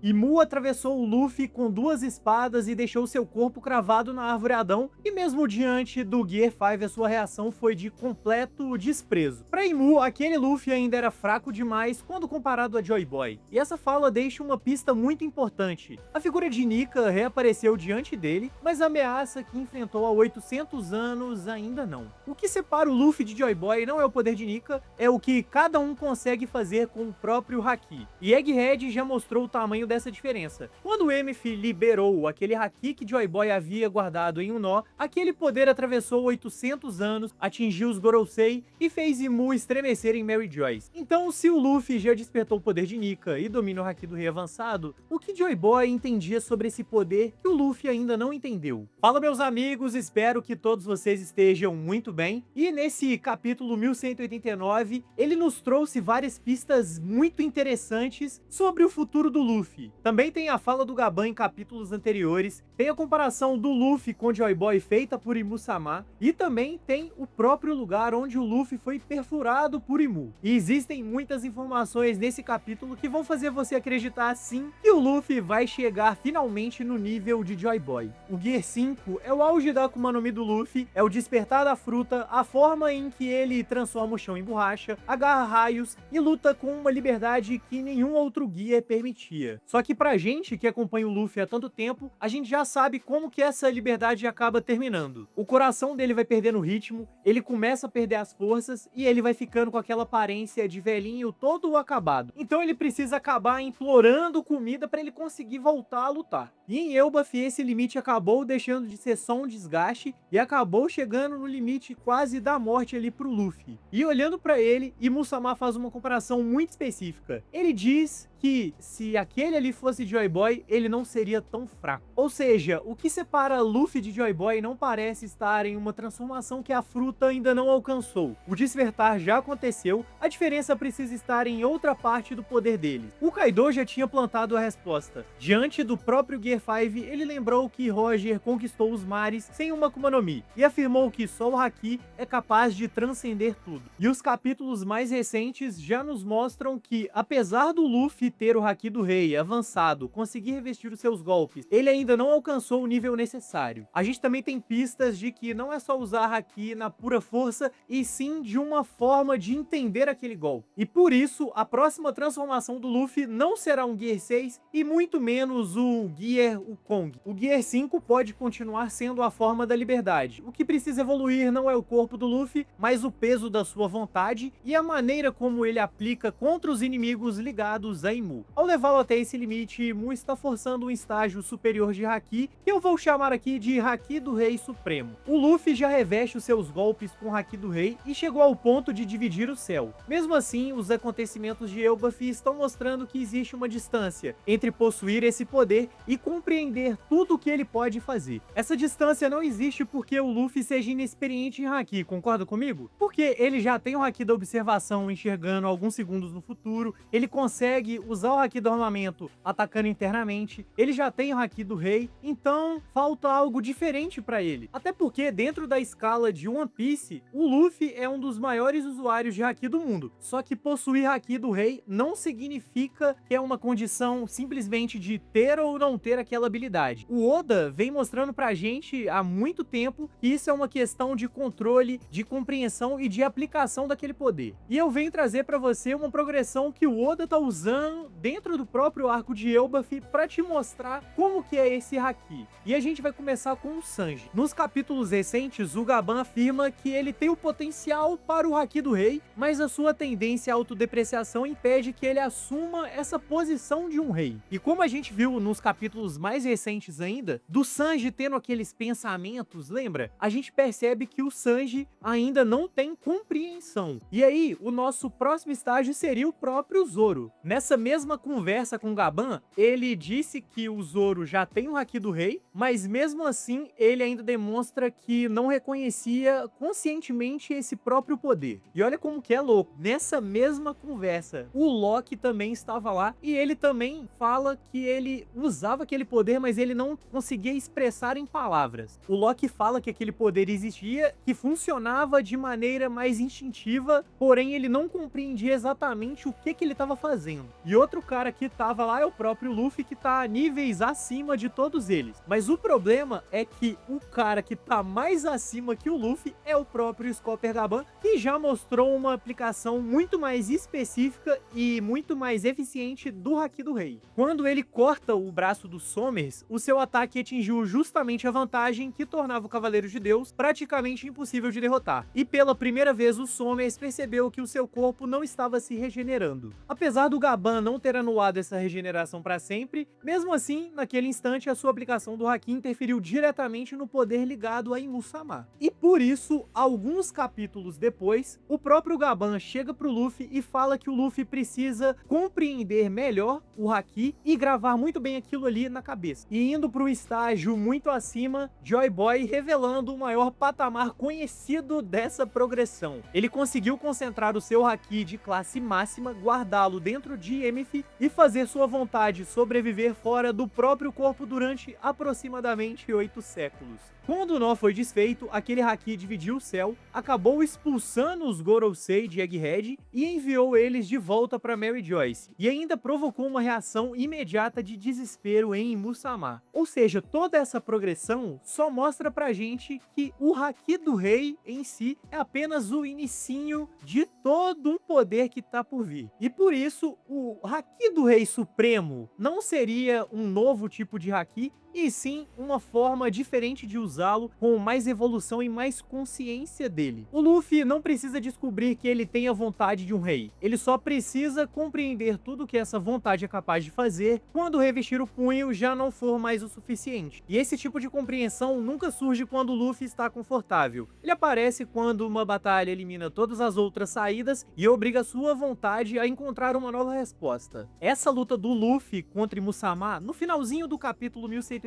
E Mu atravessou o Luffy com duas espadas e deixou seu corpo cravado na árvore Adão, e mesmo diante do Gear 5 a sua reação foi de completo desprezo. Pra Imu, aquele Luffy ainda era fraco demais quando comparado a Joy Boy. E essa fala deixa uma pista muito importante. A figura de Nika reapareceu diante dele, mas a ameaça que enfrentou há 800 anos ainda não. O que separa o Luffy de Joy Boy não é o poder de Nika, é o que cada um consegue fazer com o próprio Haki. E Egghead já mostrou o tamanho dessa diferença. Quando o Emif liberou aquele Haki que Joy Boy havia guardado em um nó, aquele poder atravessou 800 anos, atingiu os Gorosei e fez Imu estremecer em Mary Joyce. Então, se o Luffy já despertou o poder de Nika e domina o Haki do Rei avançado, o que Joy Boy entendia sobre esse poder que o Luffy ainda não entendeu? Fala, meus amigos, espero que todos vocês estejam muito bem. E nesse capítulo 1189, ele nos trouxe várias pistas muito interessantes sobre o futuro do Luffy. Também tem a fala do Gaban em capítulos anteriores, tem a comparação do Luffy com Joy Boy feita por Imu-sama, e também tem o próprio lugar onde o Luffy foi perfurado por Imu. E existem muitas informações nesse capítulo que vão fazer você acreditar sim que o Luffy vai chegar finalmente no nível de Joy Boy. O Gear 5 é o auge da Akuma no Mi do Luffy, é o despertar da fruta, a forma em que ele transforma o chão em borracha, agarra raios e luta com uma liberdade que nenhum outro Gear permitia. Só que pra gente que acompanha o Luffy há tanto tempo, a gente já sabe como que essa liberdade acaba terminando. O coração dele vai perdendo o ritmo, ele começa a perder as forças e ele vai ficando com aquela aparência de velhinho todo acabado. Então ele precisa acabar implorando comida pra ele conseguir voltar a lutar. E em Elbaf esse limite acabou deixando de ser só um desgaste e acabou chegando no limite quase da morte ali pro Luffy. E olhando pra ele, Imu-sama faz uma comparação muito específica. Ele diz que se aquele ali fosse Joy Boy, ele não seria tão fraco. Ou seja, o que separa Luffy de Joy Boy não parece estar em uma transformação que a fruta ainda não alcançou. O despertar já aconteceu, a diferença precisa estar em outra parte do poder deles. O Kaido já tinha plantado a resposta. Diante do próprio Gear 5, ele lembrou que Roger conquistou os mares sem uma Akuma no Mi, e afirmou que só o Haki é capaz de transcender tudo. E os capítulos mais recentes já nos mostram que, apesar do Luffy ter o Haki do Rei avançado, conseguir revestir os seus golpes, ele ainda não alcançou o nível necessário. A gente também tem pistas de que não é só usar Haki na pura força, e sim de uma forma de entender aquele golpe. E por isso, a próxima transformação do Luffy não será um Gear 6 e muito menos o Gear Ukong. O Gear 5 pode continuar sendo a forma da liberdade. O que precisa evoluir não é o corpo do Luffy, mas o peso da sua vontade e a maneira como ele aplica contra os inimigos ligados a Imu. Ao levá-lo até esse limite, Imu está forçando um estágio superior de Haki, que eu vou chamar aqui de Haki do Rei Supremo. O Luffy já reveste os seus golpes com Haki do Rei e chegou ao ponto de dividir o céu. Mesmo assim, os acontecimentos de Elbaf estão mostrando que existe uma distância entre possuir esse poder e compreender tudo o que ele pode fazer. Essa distância não existe porque o Luffy seja inexperiente em Haki, concorda comigo? Porque ele já tem o Haki da observação enxergando alguns segundos no futuro, ele consegue usar o Haki do armamento atacando internamente, ele já tem o Haki do Rei, então falta algo diferente pra ele. Até porque dentro da escala de One Piece, o Luffy é um dos maiores usuários de Haki do mundo. Só que possuir Haki do Rei não significa que é uma condição simplesmente de ter ou não ter aquela habilidade. O Oda vem mostrando pra gente há muito tempo que isso é uma questão de controle, de compreensão e de aplicação daquele poder. E eu venho trazer pra você uma progressão que o Oda tá usando dentro do próprio arco de Elbaf pra te mostrar como que é esse Haki. E a gente vai começar com o Sanji. Nos capítulos recentes, o Gaban afirma que ele tem o potencial para o Haki do Rei, mas a sua tendência à autodepreciação impede que ele assuma essa posição de um rei. E como a gente viu nos capítulos mais recentes ainda, do Sanji tendo aqueles pensamentos, lembra? A gente percebe que o Sanji ainda não tem compreensão. E aí, o nosso próximo estágio seria o próprio Zoro. Nessa mesma conversa com o Gaban, ele disse que o Zoro já tem o Haki do Rei, mas mesmo assim, ele ainda demonstra que não reconhecia conscientemente esse próprio poder. E olha como que é louco. Nessa mesma conversa, o Loki também estava lá e ele também fala que ele usava aquele poder, mas ele não conseguia expressar em palavras. O Loki fala que aquele poder existia, que funcionava de maneira mais instintiva, porém ele não compreendia exatamente o que ele estava fazendo. E outro cara que estava lá lá é o próprio Luffy que tá níveis acima de todos eles. Mas o problema é que o cara que tá mais acima que o Luffy é o próprio Scopergaban, que já mostrou uma aplicação muito mais específica e muito mais eficiente do Haki do Rei. Quando ele corta o braço do Somers, o seu ataque atingiu justamente a vantagem que tornava o Cavaleiro de Deus praticamente impossível de derrotar. E pela primeira vez o Somers percebeu que o seu corpo não estava se regenerando. Apesar do Gaban não ter anulado essa regeneração para sempre, mesmo assim, naquele instante a sua aplicação do Haki interferiu diretamente no poder ligado a Imu-sama. E por isso, alguns capítulos depois, o próprio Gaban chega pro Luffy e fala que o Luffy precisa compreender melhor o Haki e gravar muito bem aquilo ali na cabeça. E indo para um estágio muito acima, Joy Boy revelando o maior patamar conhecido dessa progressão. Ele conseguiu concentrar o seu Haki de classe máxima, guardá-lo dentro de Emif e fazer sua vontade sobreviver fora do próprio corpo durante aproximadamente 8 séculos. Quando o nó foi desfeito, aquele Haki dividiu o céu, acabou expulsando os Gorosei de Egghead e enviou eles de volta para Mary Joyce, e ainda provocou uma reação imediata de desespero em Imu-sama. Ou seja, toda essa progressão só mostra pra gente que o Haki do Rei em si é apenas o inicinho de todo um poder que tá por vir. E por isso, o Haki do Rei Supremo não seria um novo tipo de Haki, e sim uma forma diferente de usá-lo, com mais evolução e mais consciência dele. O Luffy não precisa descobrir que ele tem a vontade de um rei, ele só precisa compreender tudo que essa vontade é capaz de fazer quando revestir o punho já não for mais o suficiente. E esse tipo de compreensão nunca surge quando o Luffy está confortável. Ele aparece quando uma batalha elimina todas as outras saídas e obriga sua vontade a encontrar uma nova resposta. Essa luta do Luffy contra Imu-sama, no finalzinho do capítulo 1189,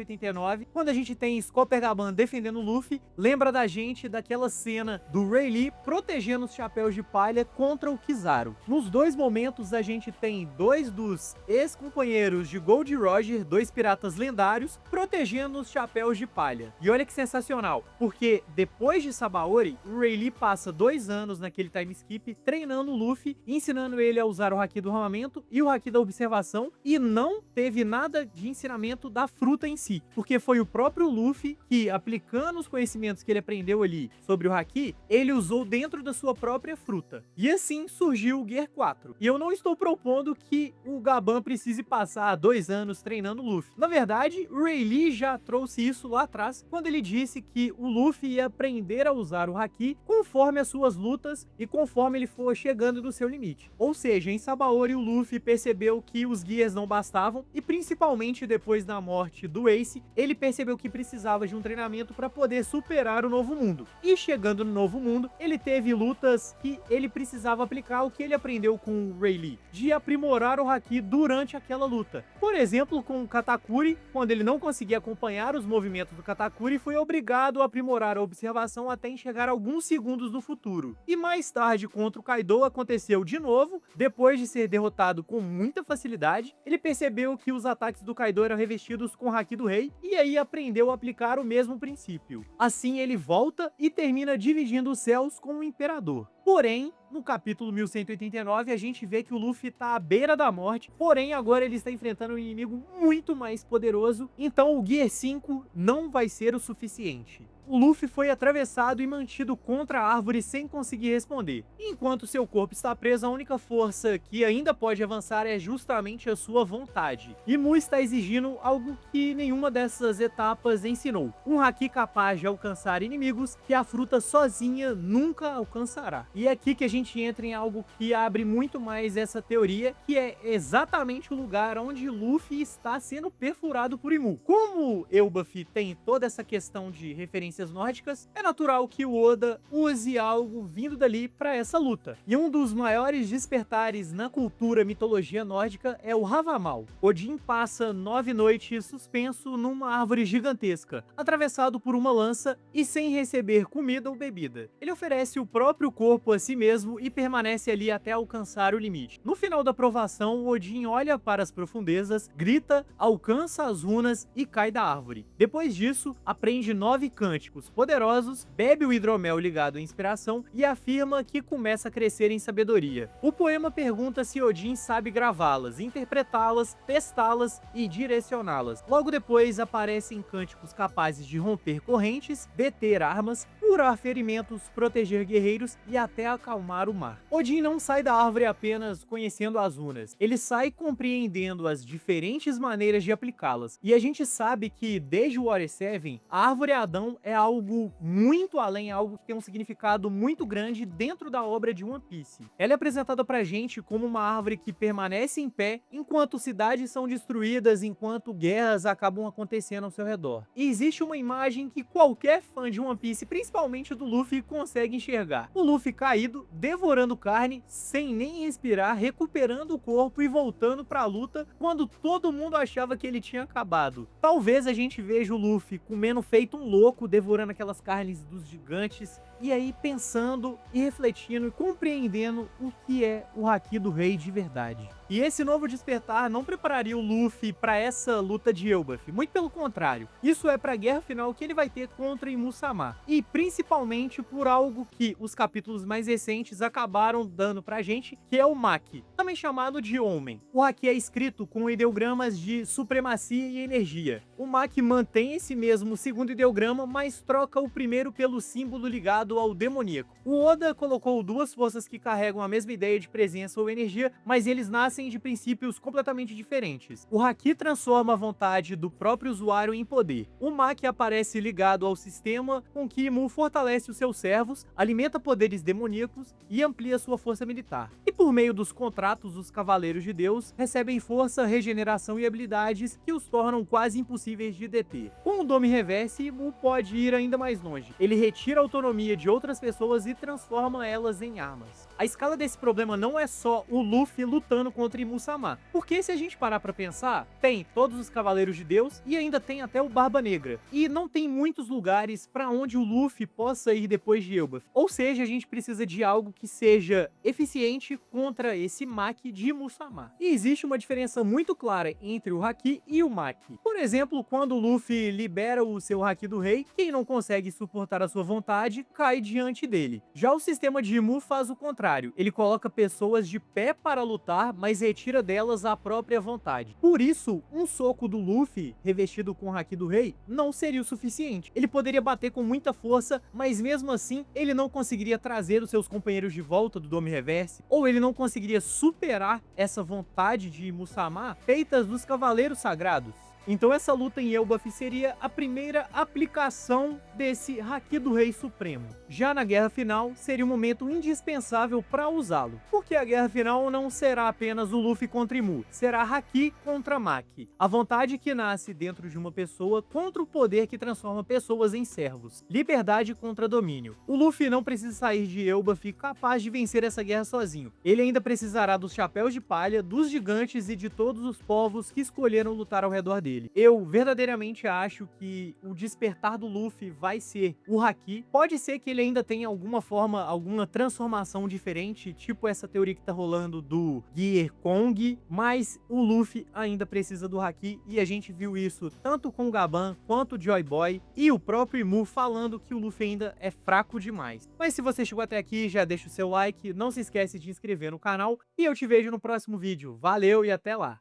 quando a gente tem Scopergaban defendendo o Luffy, lembra da gente daquela cena do Rayleigh protegendo os chapéus de palha contra o Kizaru. Nos dois momentos a gente tem dois dos ex-companheiros de Gold Roger, dois piratas lendários, protegendo os chapéus de palha. E olha que sensacional, porque depois de Sabaody, o Rayleigh passa 2 anos naquele time skip treinando o Luffy, ensinando ele a usar o Haki do Armamento e o Haki da Observação, e não teve nada de ensinamento da fruta em si, porque foi o próprio Luffy que, aplicando os conhecimentos que ele aprendeu ali sobre o Haki, ele usou dentro da sua própria fruta. E assim surgiu o Gear 4. E eu não estou propondo que o Gaban precise passar 2 anos treinando o Luffy. Na verdade, o Rayleigh já trouxe isso lá atrás, quando ele disse que o Luffy ia aprender a usar o Haki conforme as suas lutas e conforme ele for chegando no seu limite. Ou seja, em Sabaody o Luffy percebeu que os Gears não bastavam, e principalmente depois da morte do Ace, ele percebeu que precisava de um treinamento para poder superar o novo mundo. E chegando no novo mundo, ele teve lutas que ele precisava aplicar o que ele aprendeu com o Rayleigh, de aprimorar o Haki durante aquela luta. Por exemplo, com o Katakuri, quando ele não conseguia acompanhar os movimentos do Katakuri, foi obrigado a aprimorar a observação até enxergar alguns segundos no futuro. E mais tarde, contra o Kaido, aconteceu de novo. Depois de ser derrotado com muita facilidade, ele percebeu que os ataques do Kaido eram revestidos com o Haki do Rei, e aí aprendeu a aplicar o mesmo princípio. Assim ele volta e termina dividindo os céus com o Imperador. Porém, no capítulo 1189, a gente vê que o Luffy tá à beira da morte, porém agora ele está enfrentando um inimigo muito mais poderoso, então o Gear 5 não vai ser o suficiente. O Luffy foi atravessado e mantido contra a árvore sem conseguir responder. Enquanto seu corpo está preso, a única força que ainda pode avançar é justamente a sua vontade. E Mu está exigindo algo que nenhuma dessas etapas ensinou: um Haki capaz de alcançar inimigos que a fruta sozinha nunca alcançará. E é aqui que a gente entra em algo que abre muito mais essa teoria, que é exatamente o lugar onde Luffy está sendo perfurado por Imu. Como Elbaf tem toda essa questão de referências nórdicas, é natural que o Oda use algo vindo dali para essa luta. E um dos maiores despertares na cultura mitologia nórdica é o Havamal. Odin passa 9 noites suspenso numa árvore gigantesca, atravessado por uma lança e sem receber comida ou bebida. Ele oferece o próprio corpo a si mesmo e permanece ali até alcançar o limite. No final da provação, Odin olha para as profundezas, grita, alcança as runas e cai da árvore. Depois disso, aprende 9 cânticos, energéticos poderosos, bebe o hidromel ligado à inspiração e afirma que começa a crescer em sabedoria. O poema pergunta se Odin sabe gravá-las, interpretá-las, testá-las e direcioná-las. Logo depois aparecem cânticos capazes de romper correntes, deter armas, curar ferimentos, proteger guerreiros e até acalmar o mar. Odin não sai da árvore apenas conhecendo as runas, ele sai compreendendo as diferentes maneiras de aplicá-las. E a gente sabe que desde o Water 7, a árvore Adão é algo muito além, algo que tem um significado muito grande dentro da obra de One Piece. Ela é apresentada pra gente como uma árvore que permanece em pé enquanto cidades são destruídas, enquanto guerras acabam acontecendo ao seu redor. E existe uma imagem que qualquer fã de One Piece, principalmente do Luffy, consegue enxergar. O Luffy caído, devorando carne, sem nem respirar, recuperando o corpo e voltando pra luta quando todo mundo achava que ele tinha acabado. Talvez a gente veja o Luffy comendo feito um louco, devorando aquelas carnes dos gigantes, e aí pensando e refletindo e compreendendo o que é o Haki do Rei de verdade. E esse novo despertar não prepararia o Luffy para essa luta de Elbaf, muito pelo contrário. Isso é para a guerra final que ele vai ter contra Imu-sama, e principalmente por algo que os capítulos mais recentes acabaram dando pra gente, que é o Maki, também chamado de Homem. O Haki é escrito com ideogramas de supremacia e energia. O Maki mantém esse mesmo segundo ideograma, mas troca o primeiro pelo símbolo ligado ao demoníaco. O Oda colocou duas forças que carregam a mesma ideia de presença ou energia, mas eles nascem de princípios completamente diferentes. O Haki transforma a vontade do próprio usuário em poder. O Maki aparece ligado ao sistema com que Imu fortalece os seus servos, alimenta poderes demoníacos e amplia sua força militar. E por meio dos contratos, os Cavaleiros de Deus recebem força, regeneração e habilidades que os tornam quase impossíveis de deter. Com o Dome Reverse, Imu pode ir ainda mais longe. Ele retira a autonomia de outras pessoas e transforma elas em armas. A escala desse problema não é só o Luffy lutando contra Imu-sama, porque se a gente parar pra pensar, tem todos os Cavaleiros de Deus e ainda tem até o Barba Negra, e não tem muitos lugares pra onde o Luffy possa ir depois de Elbaf. Ou seja, a gente precisa de algo que seja eficiente contra esse Maki de Imu-sama. E existe uma diferença muito clara entre o Haki e o Maki. Por exemplo, quando o Luffy libera o seu Haki do Rei, quem não consegue suportar a sua vontade cai diante dele. Já o sistema de Imu faz o contrário, ele coloca pessoas de pé para lutar, mas retira delas a própria vontade. Por isso, um soco do Luffy, revestido com o Haki do Rei, não seria o suficiente. Ele poderia bater com muita força, mas mesmo assim, ele não conseguiria trazer os seus companheiros de volta do Dome Reverse, ou ele não conseguiria superar essa vontade de Imu-sama feitas dos Cavaleiros Sagrados. Então essa luta em Elbaf seria a primeira aplicação desse Haki do Rei Supremo. Já na guerra final, seria um momento indispensável para usá-lo, porque a guerra final não será apenas o Luffy contra Imu, será Haki contra Maki, a vontade que nasce dentro de uma pessoa contra o poder que transforma pessoas em servos, liberdade contra domínio. O Luffy não precisa sair de Elbaf capaz de vencer essa guerra sozinho, ele ainda precisará dos chapéus de palha, dos gigantes e de todos os povos que escolheram lutar ao redor dele. Eu verdadeiramente acho que o despertar do Luffy vai ser o Haki. Pode ser que ele ainda tenha alguma forma, alguma transformação diferente, tipo essa teoria que tá rolando do Gear Kong, mas o Luffy ainda precisa do Haki, e a gente viu isso tanto com o Gaban quanto o Joy Boy e o próprio Imu falando que o Luffy ainda é fraco demais. Mas se você chegou até aqui, já deixa o seu like, não se esquece de inscrever no canal e eu te vejo no próximo vídeo. Valeu e até lá!